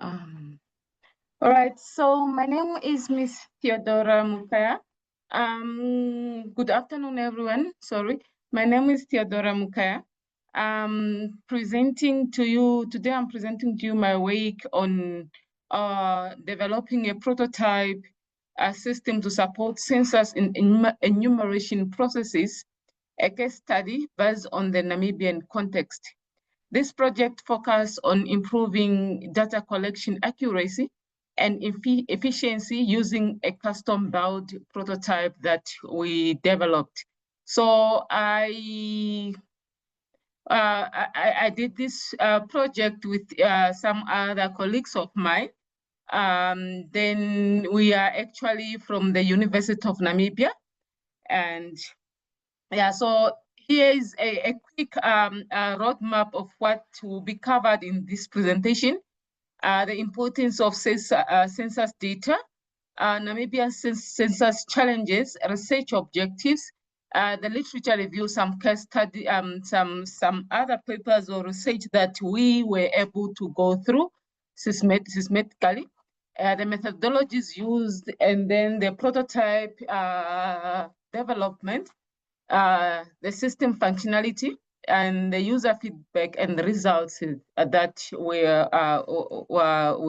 All right, so my name is Miss Theodora Mukaya. Good afternoon, everyone. Sorry, my name is Theodora Mukaya. Presenting to you today. I'm presenting to you my work on developing a prototype system to support census and enumeration processes, a case study based on the Namibian context. This project focused on improving data collection accuracy and efficiency using a custom-built prototype that we developed. So I did this project with some other colleagues of mine. Then we are actually from the University of Namibia. And yeah, so here is a quick roadmap of what will be covered in this presentation. The importance of census data, Namibian census challenges, research objectives, the literature review, some case study, some other papers or research that we were able to go through systematically, the methodologies used, and then the prototype development, the system functionality, and the user feedback and the results that we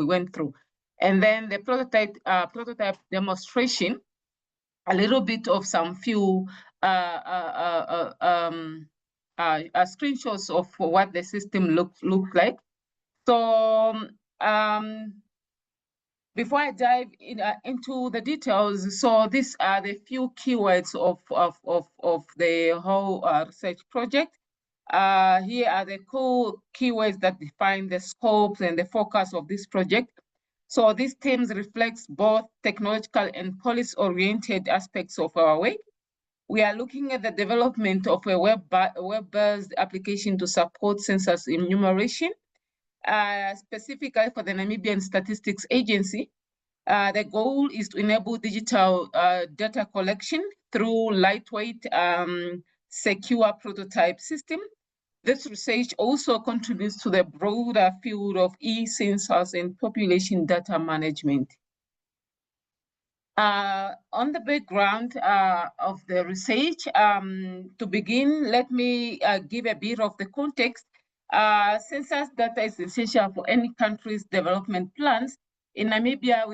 went through. And then the prototype demonstration, a little bit of some few screenshots of what the system looked like. So before I dive into the details, so these are the few keywords of the whole research project. Here are the core keywords that define the scopes and the focus of this project. So these themes reflects both technological and policy-oriented aspects of our work. We are looking at the development of a web-based application to support census enumeration, specifically for the Namibian Statistics Agency. The goal is to enable digital data collection through lightweight, secure prototype system. This research also contributes to the broader field of e-census and population data management. On the background of the research, to begin, let me give a bit of the context. Census data is essential for any country's development plans. In Namibia,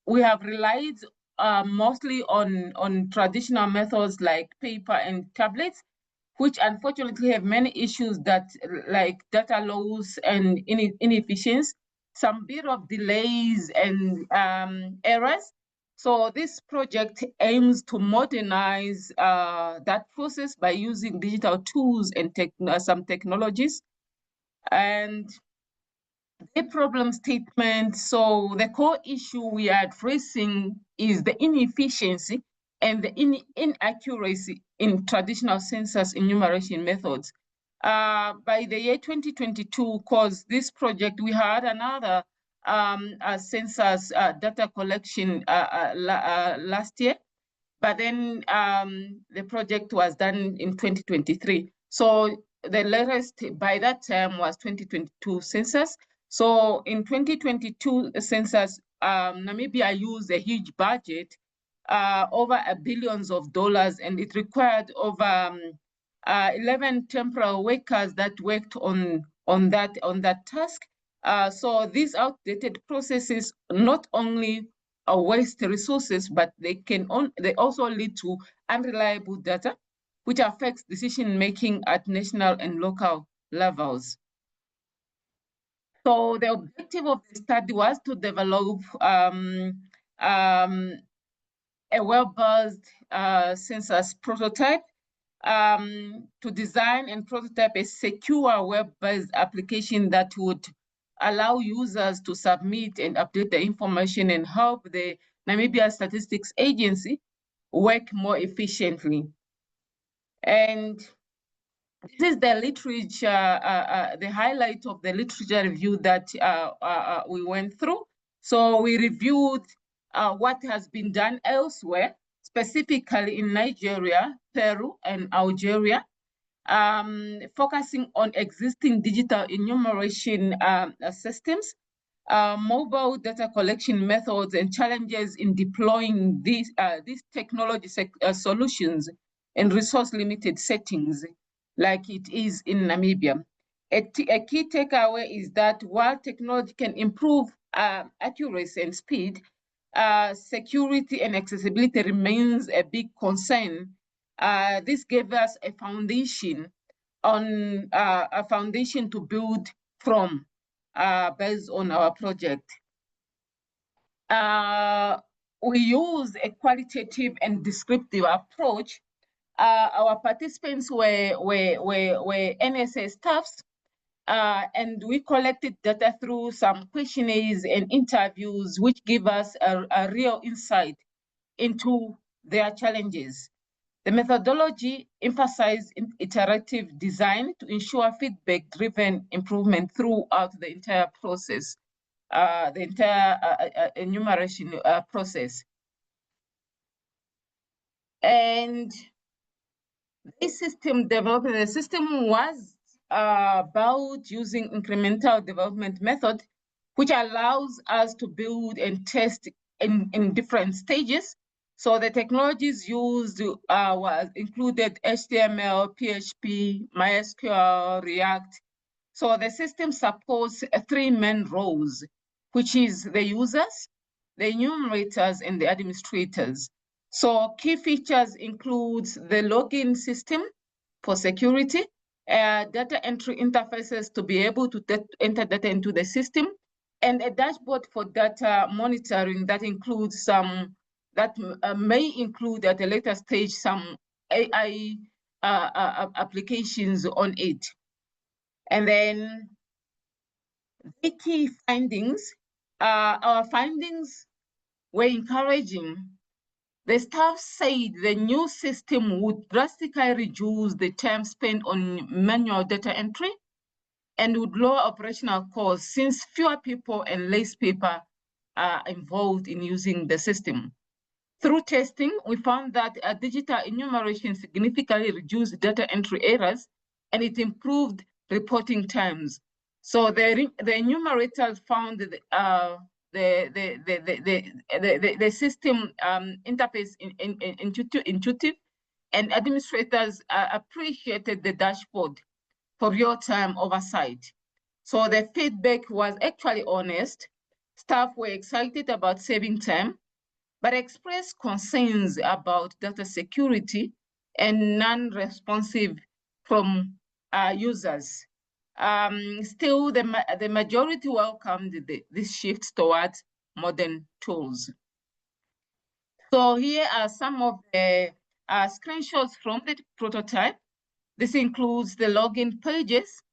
we have relied mostly on traditional methods like paper and tablets, which unfortunately have many issues that like data loss and inefficiency, some bit of delays and errors. So this project aims to modernize that process by using digital tools and some technologies. And the problem statement, so the core issue we are addressing is the inefficiency and the inaccuracy in traditional census enumeration methods. By the year 2022, because this project, we had another census data collection last year, but then the project was done in 2023. So the latest by that time was 2022 census. So in 2022 census, Namibia used a huge budget, over billions of dollars, and it required over 11 temporary workers that worked on that task. So these outdated processes not only waste resources, but they also lead to unreliable data, which affects decision making at national and local levels. So the objective of the study was to develop a web-based census prototype, to design and prototype a secure web-based application that would allow users to submit and update the information and help the Namibia Statistics Agency work more efficiently. And this is the literature, the highlight of the literature review that we went through. So we reviewed what has been done elsewhere, specifically in Nigeria, Peru, and Algeria, focusing on existing digital enumeration systems, mobile data collection methods and challenges in deploying these technology solutions in resource-limited settings, like it is in Namibia. A key takeaway is that while technology can improve accuracy and speed, security and accessibility remains a big concern. This gave us a foundation to build from based on our project. We use a qualitative and descriptive approach. Our participants were NSA staffs, and we collected data through some questionnaires and interviews, which give us a real insight into their challenges. The methodology emphasized iterative design to ensure feedback-driven improvement throughout the entire process, the entire enumeration process. And this system development, the system was about using incremental development method, which allows us to build and test in different stages. So the technologies used was included HTML, PHP, MySQL, React. So the system supports three main roles, which is the users, the enumerators, and the administrators. So key features includes the login system for security, data entry interfaces to be able to enter data into the system, and a dashboard for data monitoring that includes some, that may include at a later stage some AI applications on it. And then the key findings, our findings were encouraging. The staff said the new system would drastically reduce the time spent on manual data entry and would lower operational costs since fewer people and less paper are involved in using the system. Through testing, we found that digital enumeration significantly reduced data entry errors and it improved reporting times. So the enumerators found the system interface intuitive, and administrators appreciated the dashboard for real-time oversight. So the feedback was actually honest. Staff were excited about saving time, but expressed concerns about data security and non-responsive from users. Still, the majority welcomed this shift towards modern tools. So here are some of the screenshots from the prototype. This includes the login pages,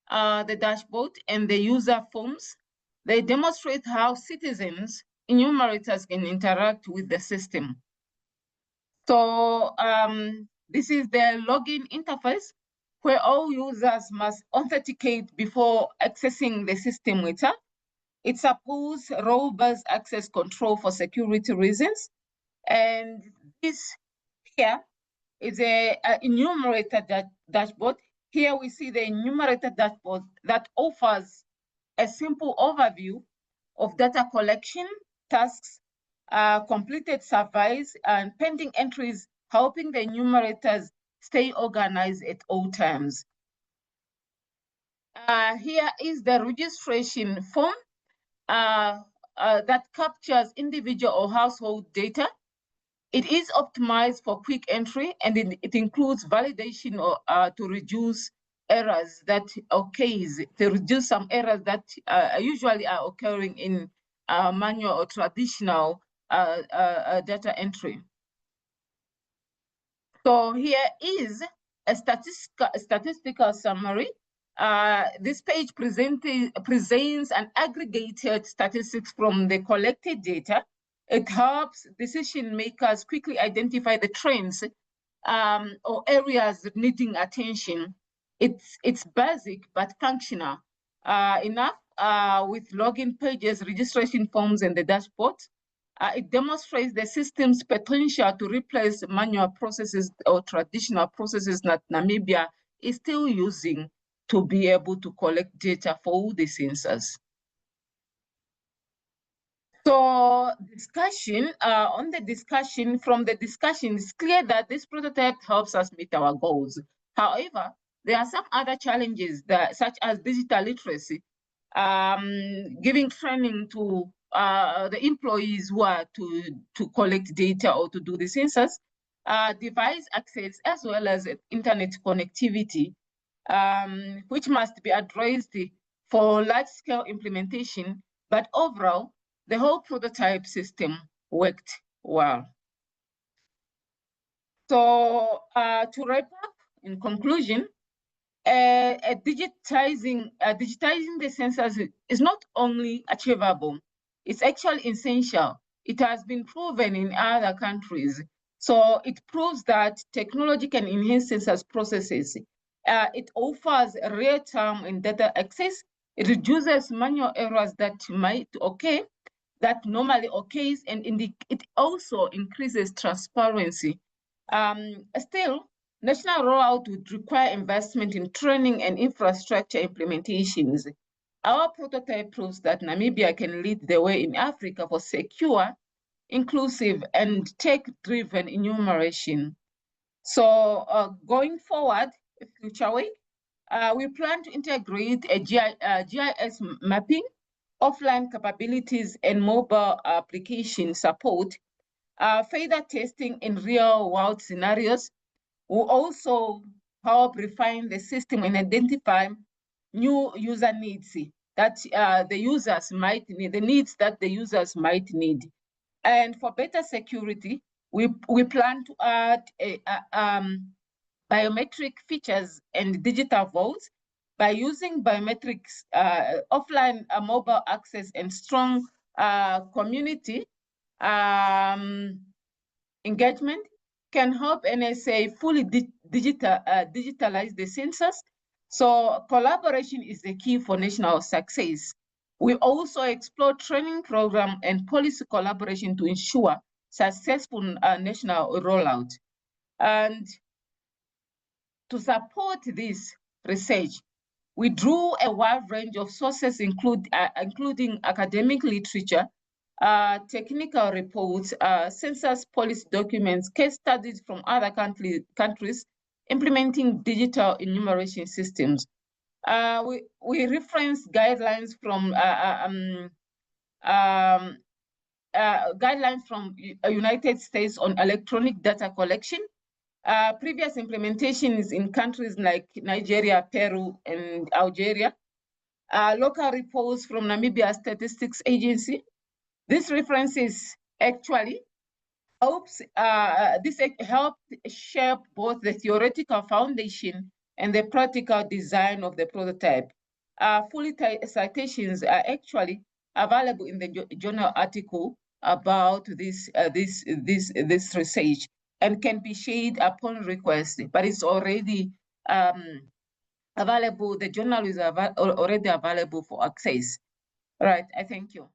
the dashboard, and the user forms. They demonstrate how citizens, enumerators can interact with the system. So this is the login interface where all users must authenticate before accessing the system data. It supports robust access control for security reasons. And this here is a enumerator dashboard. Here we see the enumerator dashboard that offers a simple overview of data collection, tasks, completed surveys, and pending entries, helping the enumerators stay organized at all times. Here is the registration form that captures individual or household data. It is optimized for quick entry, and it includes validation to reduce errors that occurs, to reduce some errors that usually are occurring in manual or traditional data entry. So here is a statistical summary. This page presents an aggregated statistics from the collected data. It helps decision makers quickly identify the trends or areas needing attention. It's basic but functional enough with login pages, registration forms, and the dashboard. It demonstrates the system's potential to replace manual processes or traditional processes that Namibia is still using to be able to collect data for the census. So discussion, on the discussion, from the discussion, it's clear that this prototype helps us meet our goals. However, there are some other challenges that, such as digital literacy, giving training to the employees who are to collect data or to do the census, device access, as well as internet connectivity, which must be addressed for large-scale implementation. But overall, the whole prototype system worked well. So to wrap up, in conclusion, digitizing the census is not only achievable, it's actually essential. It has been proven in other countries. So it proves that technology can enhance census processes. It offers real-time and data access. It reduces manual errors that might occur, that normally occurs, and it also increases transparency. Still, national rollout would require investment in training and infrastructure implementations. Our prototype proves that Namibia can lead the way in Africa for secure, inclusive, and tech-driven enumeration. So going forward, future way, we plan to integrate a GIS mapping, offline capabilities, and mobile application support, further testing in real-world scenarios will also help refine the system and identify new user needs that the users might need, the needs that the users might need. And for better security, we plan to add biometric features and digital votes by using biometrics, offline mobile access, and strong community engagement can help NSA fully digitalize the census. So collaboration is the key for national success. We also explore training program and policy collaboration to ensure successful national rollout. And to support this research, we drew a wide range of sources, including academic literature, technical reports, census policy documents, case studies from other countries implementing digital enumeration systems. We reference guidelines from United States on electronic data collection, previous implementations in countries like Nigeria, Peru, and Algeria, local reports from Namibia Statistics Agency. This references actually helped shape both the theoretical foundation and the practical design of the prototype. Full citations are actually available in the journal article about this research and can be shared upon request, but it's already available. The journal is already available for access. All right, I thank you.